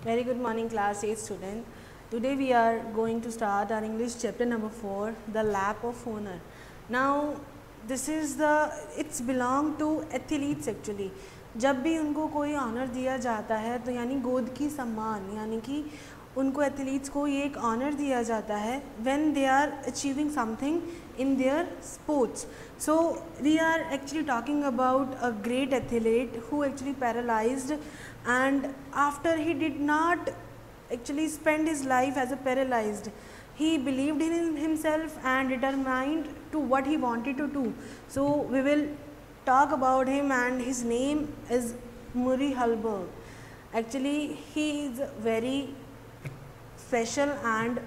Very good morning, class 8 student. Today we are going to start our English chapter number 4, the lap of honor. Now it's belong to athletes actually. जब भी उनको कोई honour दिया जाता है तो यानी गोद की सम्मान यानी कि उनको एथलीट्स को ये एक ऑनर दिया जाता है when they are achieving something in their sports. So we are actually talking about a great athlete who actually paralyzed, and after he did not actually spend his life as a paralyzed, he believed in himself and determined to what he wanted to do. So we will talk about him, and his name is Murray Halberg. Actually he is very special and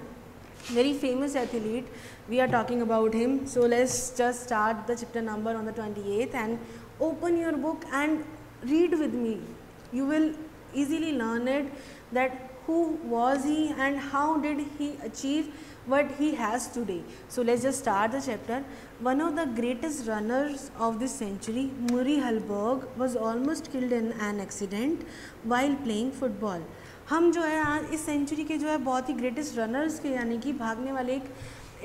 very famous athlete. We are talking about him. So let's just start the chapter number on the 28th and open your book and read with me. You will easily learn it that who was he and how did he achieve what he has today. So let's just start the chapter. One of the greatest runners of this century, Murray Halberg, was almost killed in an accident while playing football. हम जो है आज इस century के जो है बहुत ही greatest runners के यानी कि भागने वाले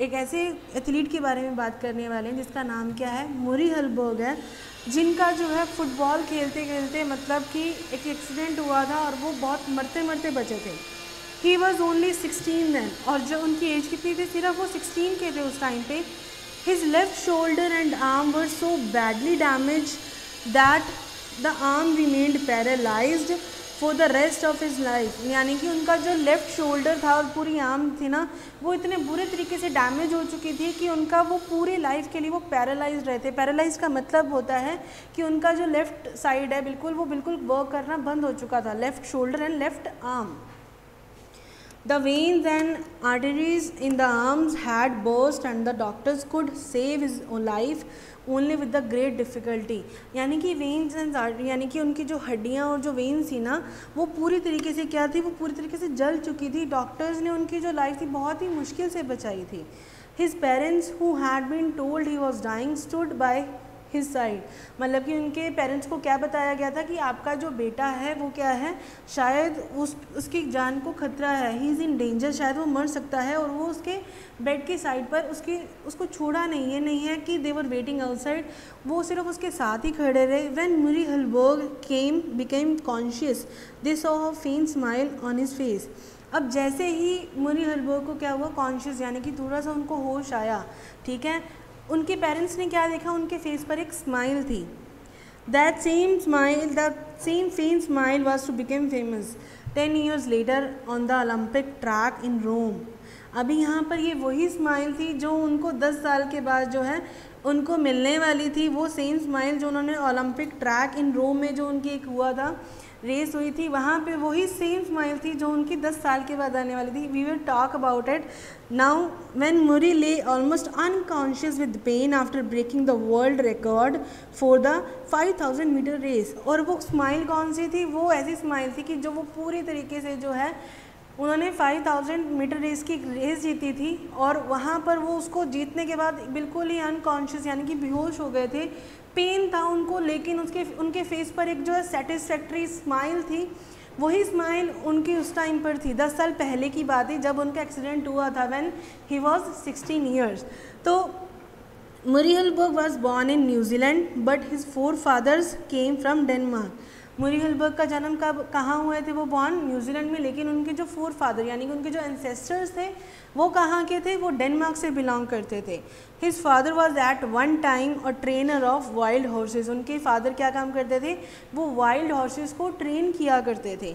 एक ऐसे एथलीट के बारे में बात करने वाले हैं जिसका नाम क्या है, मुरी हलबर्ग है, जिनका जो है फुटबॉल खेलते खेलते मतलब कि एक एक्सीडेंट हुआ था और वो बहुत मरते मरते बचे थे. ही वॉज ओनली 16 देन, और जो उनकी एज कितनी थी, सिर्फ वो 16 के थे उस टाइम पे. His left shoulder and arm were so badly damage that the arm remained paralysed for the rest of his life. यानी कि उनका जो लेफ़्ट शोल्डर था और पूरी आर्म थी ना, वो इतने बुरे तरीके से डैमेज हो चुकी थी कि उनका वो पूरी लाइफ के लिए वो पैरालाइज रहे थे. पैरालाइज का मतलब होता है कि उनका जो लेफ़्ट साइड है वो बिल्कुल वर्क करना बंद हो चुका था, left shoulder and left arm. The veins and arteries in the arms had burst and the doctors could save his life only with the great difficulty. यानी कि veins and arteries यानी कि उनकी जो हड्डियाँ और जो veins थी ना, वो पूरी तरीके से क्या थी, वो पूरी तरीके से जल चुकी थी. डॉक्टर्स ने उनकी जो लाइफ थी बहुत ही मुश्किल से बचाई थी. His parents who had been told he was dying stood by his side. मतलब कि उनके पेरेंट्स को क्या बताया गया था कि आपका जो बेटा है वो क्या है, शायद उसकी जान को खतरा है, ही इज़ इन डेंजर, शायद वो मर सकता है. और वो उसके बेड के साइड पर उसको छोड़ा नहीं है, नहीं है कि दे वर वेटिंग आउटसाइड, वो सिर्फ उसके साथ ही खड़े रहे. When Murray Halberg became conscious they saw a faint smile on his face. अब जैसे ही मुरी हलबर्ग को क्या हुआ, कॉन्शियस यानी कि थोड़ा सा उनको होश आया, ठीक है, उनके पेरेंट्स ने क्या देखा, उनके फेस पर एक स्माइल थी. That same fame smile was to become famous 10 years later on the Olympic track in Rome. अभी यहाँ पर ये वही स्माइल थी जो उनको 10 साल के बाद जो है उनको मिलने वाली थी. वो सेम स्माइल जो उन्होंने ओलंपिक ट्रैक इन रोम में जो उनकी एक हुआ था, रेस हुई थी, वहाँ पे वही सेम स्माइल थी जो उनकी 10 साल के बाद आने वाली थी. We will talk about it now. When Murray lay almost unconscious with pain after breaking the world record for the 5000 metre race. और वो स्माइल कौन सी थी, वो ऐसी स्माइल थी कि जो वो पूरी तरीके से जो है उन्होंने 5000 मीटर रेस की रेस जीती थी, और वहाँ पर वो उसको जीतने के बाद बिल्कुल ही अनकॉन्शियस यानी कि बेहोश हो गए थे. पेन था उनको, लेकिन उनके फेस पर एक जो है सेटिस्फैक्ट्री स्माइल थी. वही स्माइल उनकी उस टाइम पर थी. 10 साल पहले की बात है जब उनका एक्सीडेंट हुआ था, व्हेन ही वाज 16 years. तो Murray Halberg was born in New Zealand but his forefathers came from Denmark. Murray Halberg का जन्म कहाँ हुए थे, वो बॉर्न न्यूजीलैंड में, लेकिन उनके जो फोरफादर यानी कि उनके जो एंसेस्टर्स थे वो कहाँ के थे, वो डेनमार्क से बिलोंग करते थे. His father was at one time a trainer of wild horses. उनके फादर क्या काम करते थे, वो वाइल्ड हॉर्सेस को ट्रेन किया करते थे.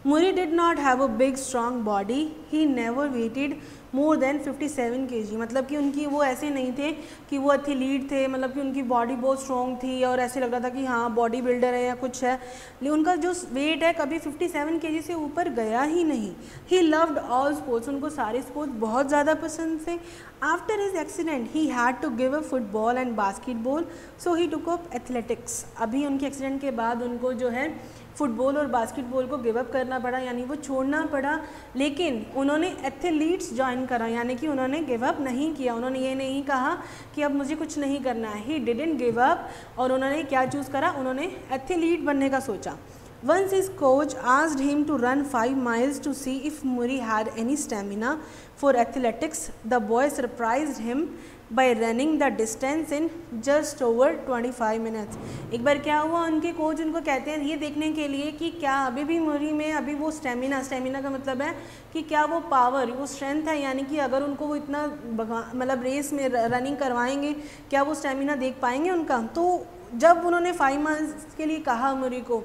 Murray did not have a big strong body, he never weighted more than 57 kg. मतलब कि उनकी वो ऐसे नहीं थे कि वो एथलीट थे, मतलब कि उनकी बॉडी बहुत स्ट्रॉन्ग थी और ऐसे लग रहा था कि हाँ बॉडी बिल्डर है या कुछ है, लेकिन उनका जो वेट है कभी 57 kg से ऊपर गया ही नहीं. He loved all sports. उनको सारे स्पोर्ट्स बहुत ज़्यादा पसंद थे. After his accident he had to give a football and basketball, so he took up athletics. अभी उनके एक्सीडेंट के बाद उनको जो है फुटबॉल और बास्केटबॉल को गिव अप करना पड़ा, यानी वो छोड़ना पड़ा, लेकिन उन्होंने एथलीट्स ज्वाइन करा, यानी कि उन्होंने गिव अप नहीं किया. उन्होंने ये नहीं कहा कि अब मुझे कुछ नहीं करना है. ही डिडंट गिव अप, और उन्होंने क्या चूज़ करा, उन्होंने एथलीट बनने का सोचा. Once his coach asked him to run 5 miles to see if Murray had any stamina for athletics. The boy surprised him by running the distance in just over 25 minutes. एक बार क्या हुआ, उनके coach उनको कहते हैं ये देखने के लिए कि क्या अभी भी मुरी में अभी वो स्टेमिना का मतलब है कि क्या वो पावर, वो स्ट्रेंथ है, यानी कि अगर उनको वो इतना मतलब रेस में रनिंग करवाएंगे क्या वो स्टेमिना देख पाएंगे उनका। तो जब उन्होंने 5 miles के लिए कहा मुरी को,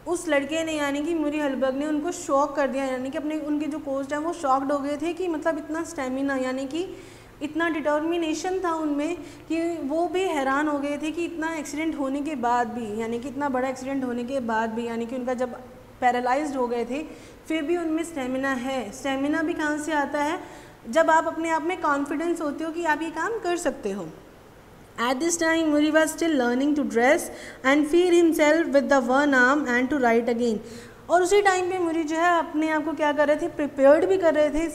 उस लड़के ने यानी कि मुरी हलबर्ग ने उनको शॉक कर दिया, यानी कि अपने उनके जो कोच हैं वो शॉक्ड हो गए थे कि मतलब इतना स्टेमिना, यानी कि इतना डिटर्मिनेशन था उनमें कि वो भी हैरान हो गए थे कि इतना एक्सीडेंट होने के बाद भी, यानी कि इतना बड़ा एक्सीडेंट होने के बाद भी, यानी कि उनका जब पैरालाइज्ड हो गए थे फिर भी उनमें स्टेमिना है। स्टेमिना भी कहाँ से आता है, जब आप अपने आप में कॉन्फिडेंस होते हो कि आप ये काम कर सकते हो। At this time, Murray was still learning to dress and feed himself with the one arm and to write again. और उसी टाइम पे मुरी जो है अपने आप को क्या कर रहे थे, प्रिपेयर्ड भी कर रहे थे,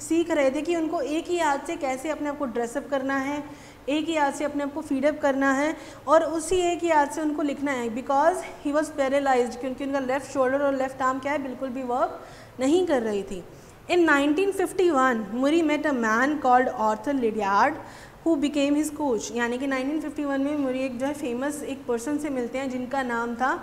सीख रहे थे कि उनको एक ही हाथ से कैसे अपने आप को ड्रेसअप करना है, एक ही हाथ से अपने आप को फीडअप करना है और उसी एक ही हाथ से उनको लिखना है, बिकॉज ही वॉज पैरालाइज्ड, क्योंकि उनका लेफ्ट शोल्डर और लेफ्ट आर्म क्या है बिल्कुल भी वर्क नहीं कर रही थी। In 1951, Murray met a man called Arthur Lydiard who became his coach. यानी कि 1951 में मुरी एक जो है फेमस एक पर्सन से मिलते हैं जिनका नाम था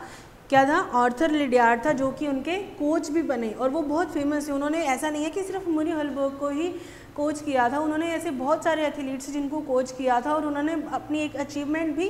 क्या था, आर्थर लिडियार्ड था, जो कि उनके कोच भी बने और वो बहुत फेमस है। उन्होंने ऐसा नहीं है कि सिर्फ मुरी हलबर्ग को ही कोच किया था, उन्होंने ऐसे बहुत सारे एथलीट्स जिनको कोच किया था और उन्होंने अपनी एक अचीवमेंट भी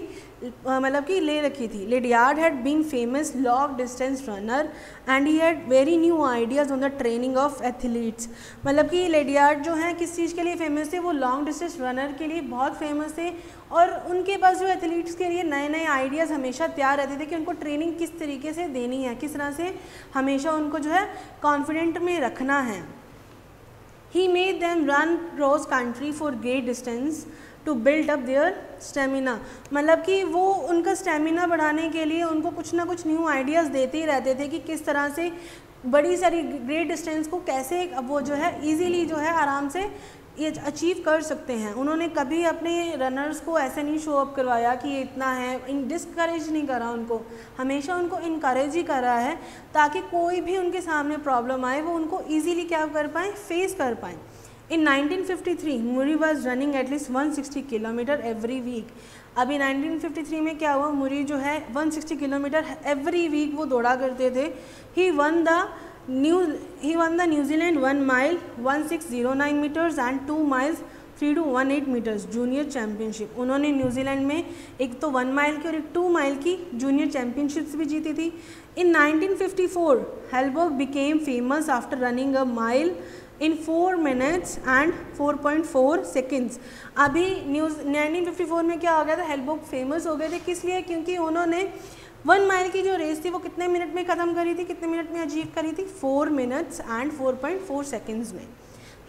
मतलब कि ले रखी थी। Lydiard had been famous long distance runner and he had very new ideas on the training of athletes. मतलब कि लिडियार्ड जो है किस चीज़ के लिए फेमस थे, वो लॉन्ग डिस्टेंस रनर के लिए बहुत फेमस थे और उनके पास जो एथलीट्स के लिए नए नए आइडियाज़ हमेशा तैयार रहते थे कि उनको ट्रेनिंग किस तरीके से देनी है, किस तरह से हमेशा उनको जो है कॉन्फिडेंट में रखना है। He made them run cross country for great distance to build up their stamina. मतलब कि वो उनका स्टेमिना बढ़ाने के लिए उनको कुछ ना कुछ न्यू आइडियाज़ देते ही रहते थे कि किस तरह से बड़ी सारी ग्रेट डिस्टेंस को कैसे वो जो है इजीली जो है आराम से ये अचीव कर सकते हैं। उन्होंने कभी अपने रनर्स को ऐसे नहीं शो अप करवाया कि ये इतना है, डिस्करेज नहीं करा उनको, हमेशा उनको इनकरेज ही करा है ताकि कोई भी उनके सामने प्रॉब्लम आए वो उनको इजीली क्या कर पाएँ, फेस कर पाएँ। In 1953 Murray was running at least 160 kilometre every week. अभी 1953 में क्या हुआ, मुरी जो है 160 किलोमीटर एवरी वीक वो दौड़ा करते थे। He won the New Zealand 1 mile 1609 meters and 2 miles 3218 meters junior championship. उन्होंने न्यूजीलैंड में एक तो 1 mile की और एक 2 mile की जूनियर चैम्पियनशिप्स भी जीती थी। In 1954 Halberg became famous after running a mile in 4 minutes and 4.4 seconds। अभी 1954 में क्या हो गया था, हेलबर्ग फेमस हो गए थे, किस लिए, क्योंकि उन्होंने 1 mile की जो रेस थी वो कितने मिनट में ख़त्म करी थी, कितने मिनट में अचीव करी थी, 4 minutes and 4.4 seconds में।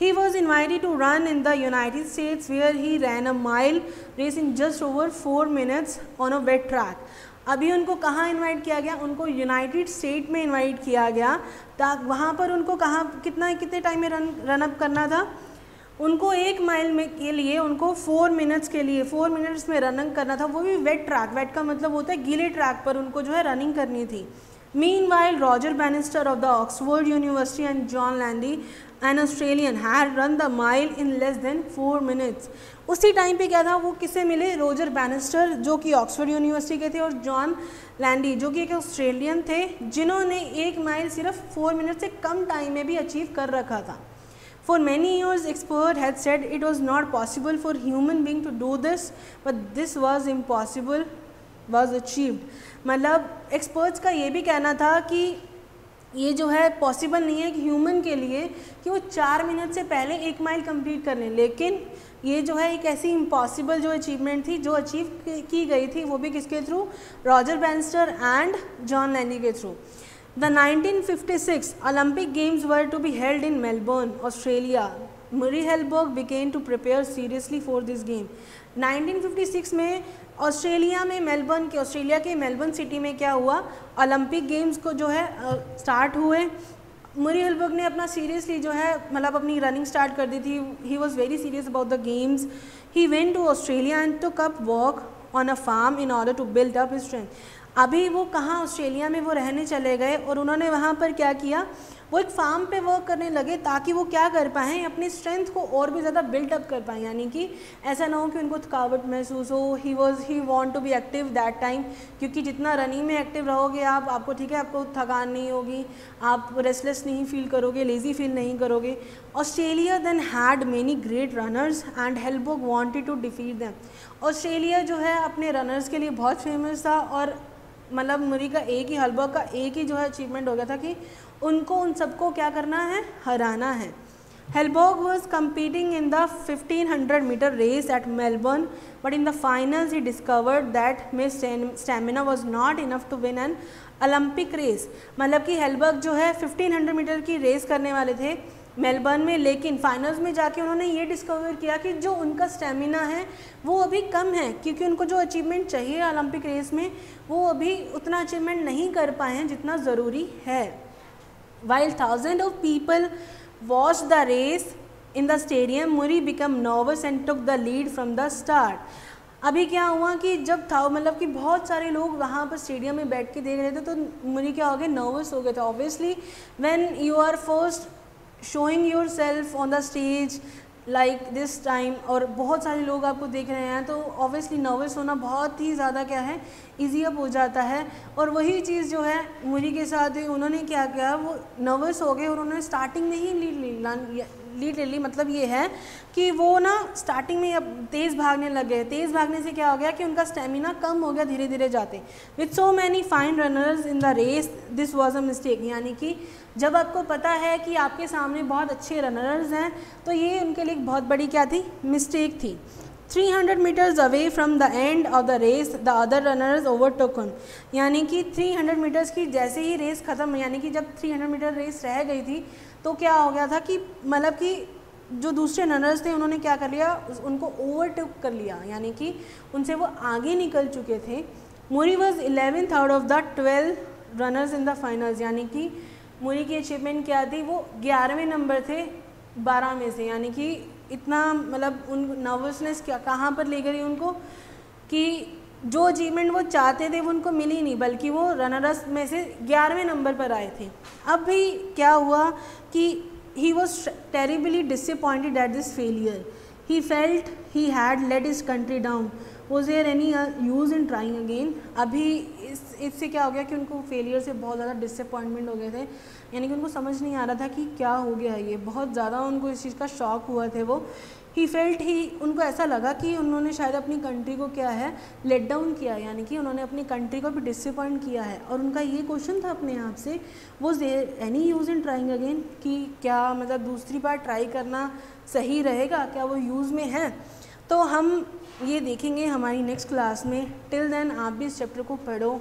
He was invited to run in the United States where he ran a mile race in just over 4 minutes on a wet track। अभी उनको कहाँ इनवाइट किया गया, उनको यूनाइटेड स्टेट में इनवाइट किया गया, वहाँ पर उनको कहाँ कितने टाइम में रन अप करना था, उनको 1 माइल में के लिए उनको 4 मिनट्स के लिए 4 मिनट्स में रनिंग करना था, वो भी वेट ट्रैक। वेट का मतलब होता है गीले ट्रैक पर उनको जो है रनिंग करनी थी। Meanwhile Roger Bannister of the Oxford University and John Landy an Australian had run the mile in less than 4 minutes. उसी टाइम पे क्या था, वो किससे मिले, रॉजर बैनिस्टर जो कि ऑक्सफोर्ड यूनिवर्सिटी के थे और जॉन लैंडी जो कि एक ऑस्ट्रेलियन थे, जिन्होंने 1 माइल सिर्फ 4 मिनट से कम टाइम में भी अचीव कर रखा था। For many years, experts had said it was not possible for human being to do this, but this was impossible, was achieved। मतलब एक्सपर्ट्स का ये भी कहना था कि ये जो है पॉसिबल नहीं है कि ह्यूमन के लिए कि वो 4 मिनट से पहले 1 माइल कंप्लीट कर लें, लेकिन ये जो है एक ऐसी इम्पॉसिबल जो अचीवमेंट थी जो अचीव की गई थी, वो भी किसके थ्रू, Roger Bannister and John Landy के थ्रू। The 1956 Olympic Games were to be held in Melbourne, Australia. Murray Hellberg began to prepare seriously for this game. 1956 में ऑस्ट्रेलिया के मेलबर्न सिटी में क्या हुआ, ओलंपिक गेम्स को जो है स्टार्ट हुए। मुरी हेलबर्ग ने अपना सीरियसली जो है मतलब अपनी रनिंग स्टार्ट कर दी थी। He was very serious about the games. He went to Australia and took up walk on a farm in order to build up his strength. अभी वो कहाँ, ऑस्ट्रेलिया में वो रहने चले गए और उन्होंने वहाँ पर क्या किया, वो एक फार्म पे वर्क करने लगे ताकि वो क्या कर पाएँ, अपनी स्ट्रेंथ को और भी ज़्यादा बिल्डअप कर पाएँ, यानी कि ऐसा ना हो कि उनको थकावट महसूस हो। He want to be active that time, क्योंकि जितना रनिंग में एक्टिव रहोगे आपको ठीक है, आपको थकान नहीं होगी, आप रेस्टलेस नहीं फील करोगे, लेज़ी फील नहीं करोगे। Australia then had many great runners and Halberg wanted to defeat them. Australia जो है अपने रनर्स के लिए बहुत फेमस था, और मतलब मुरी का एक ही, हेल्बर्ग का एक ही जो है अचीवमेंट हो गया था कि उनको उन सबको क्या करना है, हराना है। Halberg was competing in the 1500 metre race at Melbourne, but in the finals he discovered that his stamina was not enough to win an Olympic race. मतलब कि हेल्बर्ग जो है 1500 मीटर की रेस करने वाले थे मेलबर्न में, लेकिन फाइनल्स में जाके उन्होंने ये डिस्कवर किया कि जो उनका स्टेमिना है वो अभी कम है, क्योंकि उनको जो अचीवमेंट चाहिए ओलंपिक रेस में वो अभी उतना अचीवमेंट नहीं कर पाए हैं जितना ज़रूरी है। While thousands of people watched the race in the stadium, Murray became nervous and took the lead from the start. अभी क्या हुआ कि जब था, मतलब कि बहुत सारे लोग वहाँ पर स्टेडियम में बैठ के देख रहे थे, तो मुरी क्या हो गए, नर्वस हो गए थे। Obviously when you are first showing your self on the stage like this time, और बहुत सारे लोग आपको देख रहे हैं, तो ऑब्वियसली नर्वस होना बहुत ही ज़्यादा क्या है, ईजी अप हो जाता है। और वही चीज़ जो है मुरी के साथ उन्होंने क्या किया, वो नर्वस हो गए और उन्होंने स्टार्टिंग में ही लीड ले ली। मतलब ये है कि वो ना स्टार्टिंग में अब तेज़ भागने लग गए। तेज़ भागने से क्या हो गया कि उनका स्टेमिना कम हो गया धीरे धीरे जाते। With so many fine runners in the race this was a mistake, यानी कि जब आपको पता है कि आपके सामने बहुत अच्छे रनर्स हैं तो ये उनके लिए बहुत बड़ी क्या थी, मिस्टेक थी। 300 metres away from the end of the race the other runners overtook him, यानी कि 300 मीटर्स की जैसे ही रेस ख़त्म, यानी कि जब 300 मीटर रेस रह गई थी तो क्या हो गया था कि मतलब कि जो दूसरे रनर्स थे उन्होंने क्या कर लिया, उनको ओवरटेक कर लिया, यानी कि उनसे वो आगे निकल चुके थे। Murray was 11th out of the 12 runners in the finals, यानी कि मुरी की अचीवमेंट क्या थी, वो 11वें नंबर थे 12 में से, यानी कि इतना मतलब उन नर्वसनेस क्या कहाँ पर ले गई उनको कि जो अचीवमेंट वो चाहते थे वो उनको मिली नहीं, बल्कि वो रनर्स में से 11वें नंबर पर आए थे। अब भी क्या हुआ कि he was terribly disappointed at this failure. He felt he had let his country down. Was there any use in trying again? अभी इससे क्या हो गया कि उनको फेलियर से बहुत ज़्यादा डिसअपॉइंटमेंट हो गए थे, यानी कि उनको समझ नहीं आ रहा था कि क्या हो गया ये, बहुत ज़्यादा उनको इस चीज़ का शॉक हुआ थे वो। उनको ऐसा लगा कि उन्होंने शायद अपनी कंट्री को क्या है, लेट डाउन किया, यानी कि उन्होंने अपनी कंट्री को भी डिसअपॉइंट किया है। और उनका ये क्वेश्चन था अपने आप से, was there any use in trying again, कि क्या मतलब दूसरी बार ट्राई करना सही रहेगा, क्या वो यूज़ में है। तो हम ये देखेंगे हमारी नेक्स्ट क्लास में। टिल देन आप भी इस चैप्टर को पढ़ो,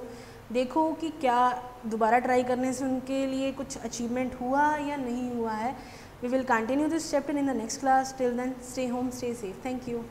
देखो कि क्या दोबारा ट्राई करने से उनके लिए कुछ अचीवमेंट हुआ या नहीं हुआ है। We will continue this chapter in the next class. Till then, stay home, stay safe. Thank you.